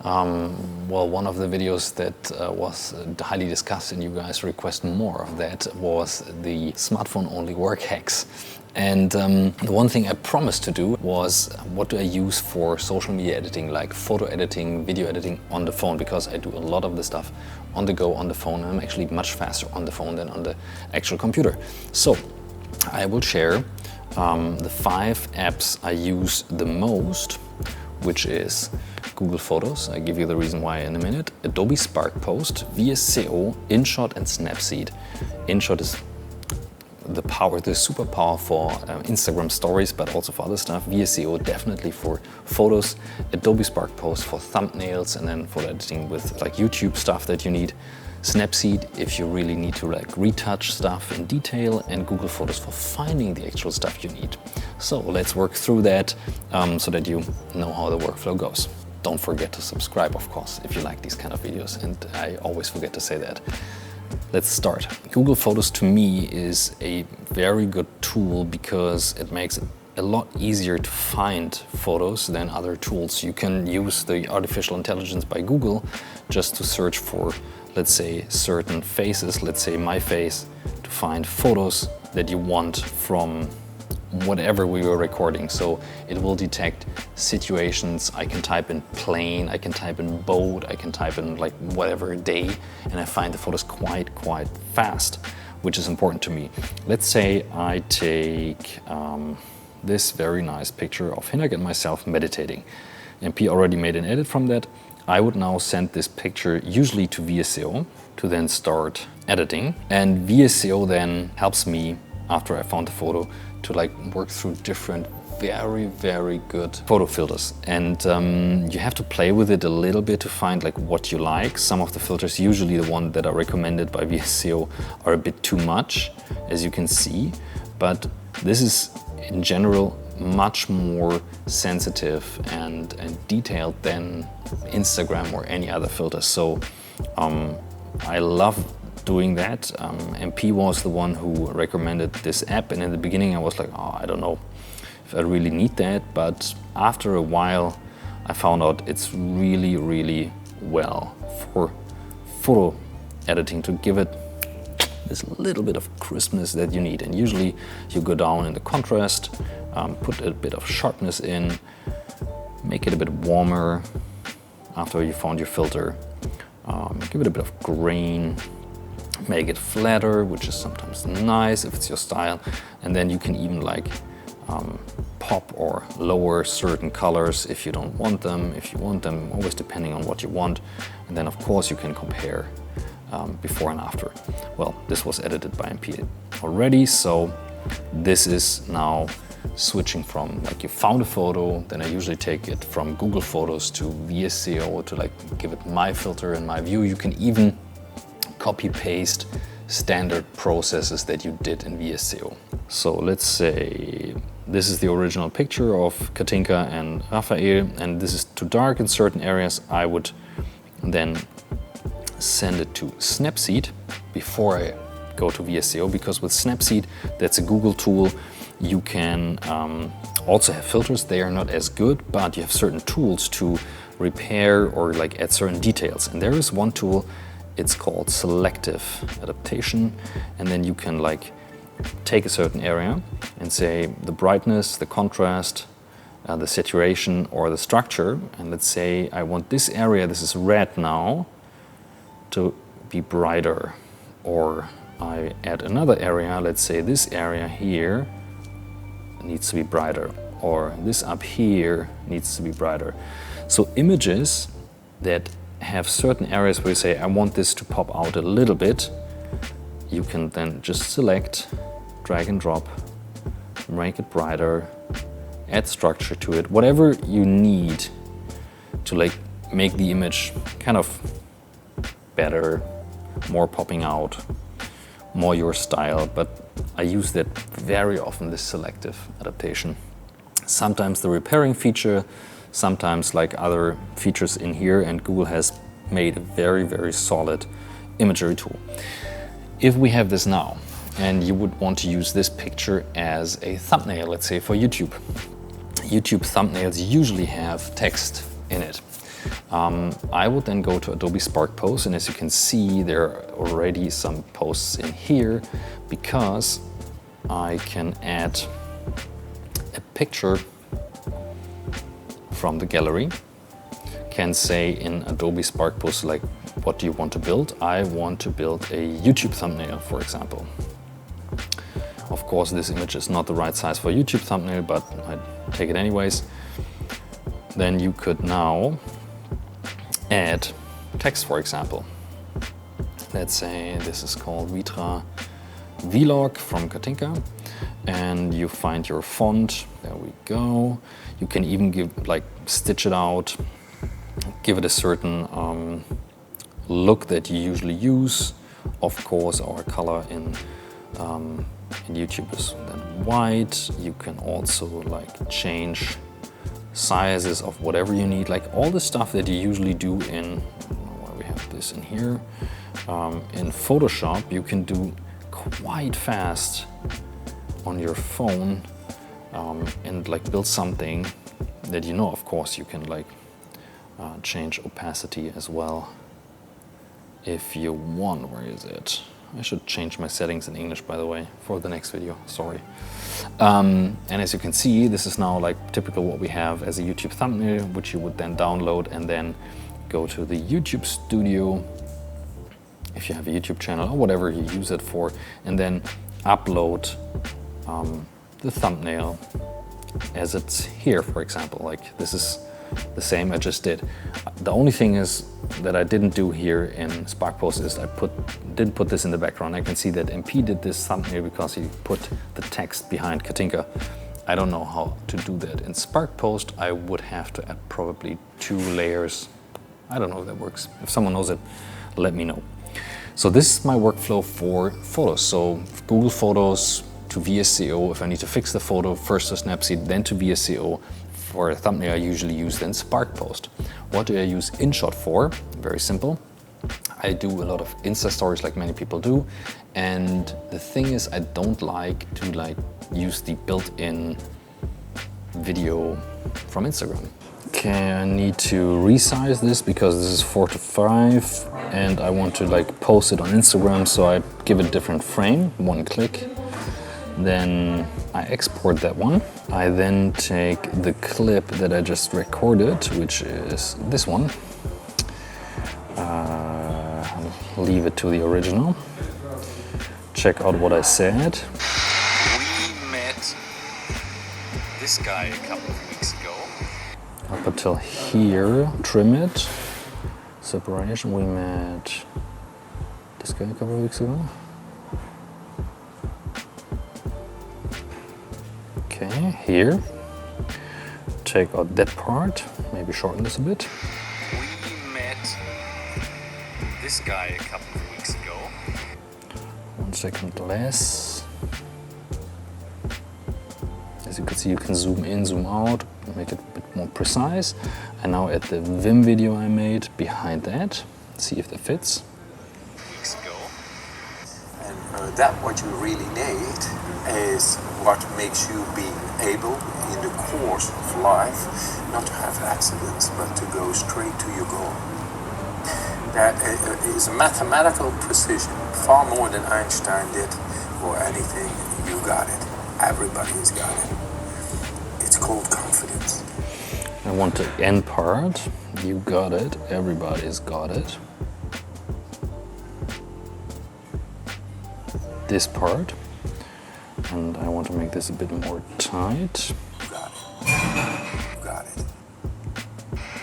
Well, one of the videos that was highly discussed and you guys request more of that was the smartphone-only work hacks. And the one thing I promised to do was what do I use for social media editing, like photo editing, video editing on the phone, because I do a lot of the stuff on the go on the phone, and I'm actually much faster on the phone than on the actual computer. So I will share the 5 apps I use the most, which is Google Photos, I give you the reason why in a minute, Adobe Spark Post, VSCO, InShot and Snapseed. InShot is the superpower for Instagram stories, but also for other stuff. VSCO definitely for photos, Adobe Spark Post for thumbnails, and then for editing with like YouTube stuff that you need. Snapseed if you really need to like retouch stuff in detail, and Google Photos for finding the actual stuff you need. So let's work through that so that you know how the workflow goes. Don't forget to subscribe, of course, if you like these kind of videos, and I always forget to say that. Let's start. Google Photos to me is a very good tool because it makes it a lot easier to find photos than other tools. You can use the artificial intelligence by Google just to search for, let's say, certain faces, let's say my face, to find photos that you want from whatever we were recording. So it will detect situations. I can type in plane, I can type in boat, I can type in like whatever day, and I find the photos quite fast, which is important to me. Let's say I take this very nice picture of Hinak and myself meditating. MP already made an edit from that. I would now send this picture usually to VSCO to then start editing, and VSCO then helps me after I found the photo to like work through different very good photo filters, and you have to play with it a little bit to find like what you like. Some of the filters, usually the ones that are recommended by VSCO, are a bit too much, as you can see, but this is in general much more sensitive and detailed than Instagram or any other filter. So I love doing that. MP was the one who recommended this app, and in the beginning I was like, oh, I don't know if I really need that, but after a while I found out it's really well for photo editing, to give it this little bit of crispness that you need. And usually you go down in the contrast, put a bit of sharpness in, make it a bit warmer after you found your filter, give it a bit of grain, make it flatter, which is sometimes nice if it's your style, and then you can even like pop or lower certain colors if you don't want them, if you want them, always depending on what you want. And then of course you can compare before and after. Well, this was edited by MP already, so this is now switching from like you found a photo, then I usually take it from Google Photos to VSCO to like give it my filter and my view. You can even copy paste standard processes that you did in VSCO. So let's say this is the original picture of Katinka and Raphael, and this is too dark in certain areas. I would then send it to Snapseed before I go to VSCO, because with Snapseed, that's a Google tool. You can also have filters. They are not as good, but you have certain tools to repair or like add certain details. And there is one tool, it's called Selective Adaptation, and then you can like take a certain area and say the brightness, the contrast, the saturation or the structure, and let's say I want this area, this is red now, to be brighter, or I add another area, let's say this area here needs to be brighter, or this up here needs to be brighter. So images that have certain areas where you say I want this to pop out a little bit, you can then just select, drag and drop, make it brighter, add structure to it, whatever you need to like make the image kind of better, more popping out, more your style. But I use that very often, this selective adaptation. Sometimes the repairing feature, sometimes like other features in here, and Google has made a very solid imagery tool. If we have this now, and you would want to use this picture as a thumbnail, let's say for YouTube. YouTube thumbnails usually have text in it. I would then go to Adobe Spark Post, and as you can see, there are already some posts in here because I can add a picture from the gallery. Can say in Adobe Spark Post, like, what do you want to build? I want to build a YouTube thumbnail, for example. Of course, this image is not the right size for YouTube thumbnail, but I take it anyways. Then you could now add text, for example. Let's say this is called Vitra Vlog from Katinka, and you find your font. There we go. You can even stitch it out, give it a certain look that you usually use. Of course, our color in YouTube is then white. You can also change sizes of whatever you need, all the stuff that you usually do in, I don't know why we have this in here, in Photoshop. You can do quite fast on your phone and build something that of course you can change opacity as well if you want. Where is it? I should change my settings in English, by the way, for the next video, sorry. And as you can see, this is now typical what we have as a YouTube thumbnail, which you would then download and then go to the YouTube studio, if you have a YouTube channel or whatever you use it for, and then upload the thumbnail as it's here, for example. This is the same I just did. The only thing is that I didn't do here in Spark Post is I didn't put this in the background. I can see that MP did this thumbnail because he put the text behind Katinka. I don't know how to do that. In Spark Post, I would have to add probably 2 layers. I don't know if that works. If someone knows it, let me know. So this is my workflow for photos. So Google Photos to VSCO, if I need to fix the photo, first to Snapseed, then to VSCO. For a thumbnail, I usually use then Spark Post. What do I use InShot for? Very simple. I do a lot of Insta stories like many people do. And the thing is, I don't like to use the built-in video from Instagram. Okay, I need to resize this because this is 4:5 and I want to post it on Instagram, so I give it a different frame, 1 click. Then I export that one. I then take the clip that I just recorded, which is this one. Leave it to the original. Check out what I said. We met this guy a couple of weeks ago. Up until here, trim it. Separation, we met this guy a couple of weeks ago. Okay, here, take out that part, maybe shorten this a bit. We met this guy a couple of weeks ago. 1 second less. As you can see, you can zoom in, zoom out, make it a bit more precise. And now add the Vim video I made behind that, see if that fits. Weeks ago. And that what you really need is what makes you being able in the course of life not to have accidents but to go straight to your goal. That is a mathematical precision, far more than Einstein did or anything. You got it. Everybody's got it. It's called confidence. I want the end part. You got it. Everybody's got it. This part. And I want to make this a bit more tight. You got it. You got it.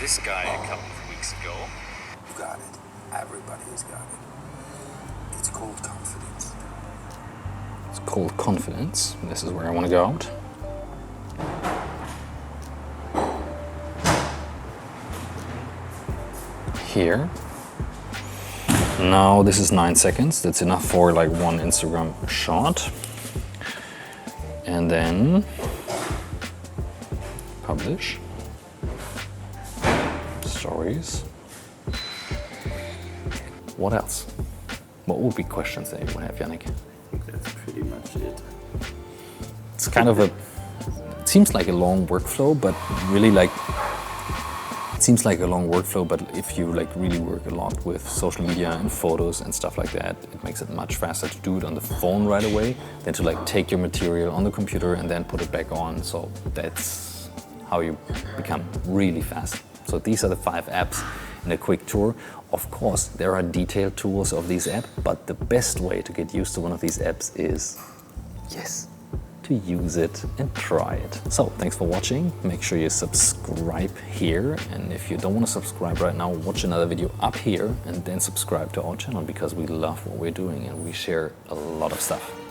This guy a couple of weeks ago. You got it. Everybody's got it. It's called confidence. It's called confidence. This is where I want to go out. Here. Now this is 9 seconds. That's enough for one Instagram shot. And then publish. Stories. What else? What would be questions that you would have, Yannick? I think that's pretty much it. It's kind of it seems like a long workflow, but really It seems like a long workflow, but if you like really work a lot with social media and photos and stuff like that, it makes it much faster to do it on the phone right away than to like take your material on the computer and then put it back on. So that's how you become really fast. So these are the 5 apps in a quick tour. Of course, there are detailed tours of these apps, but the best way to get used to one of these apps is, yes, to use it and try it. So thanks for watching. Make sure you subscribe here, and if you don't want to subscribe right now, watch another video up here and then subscribe to our channel, because we love what we're doing and we share a lot of stuff.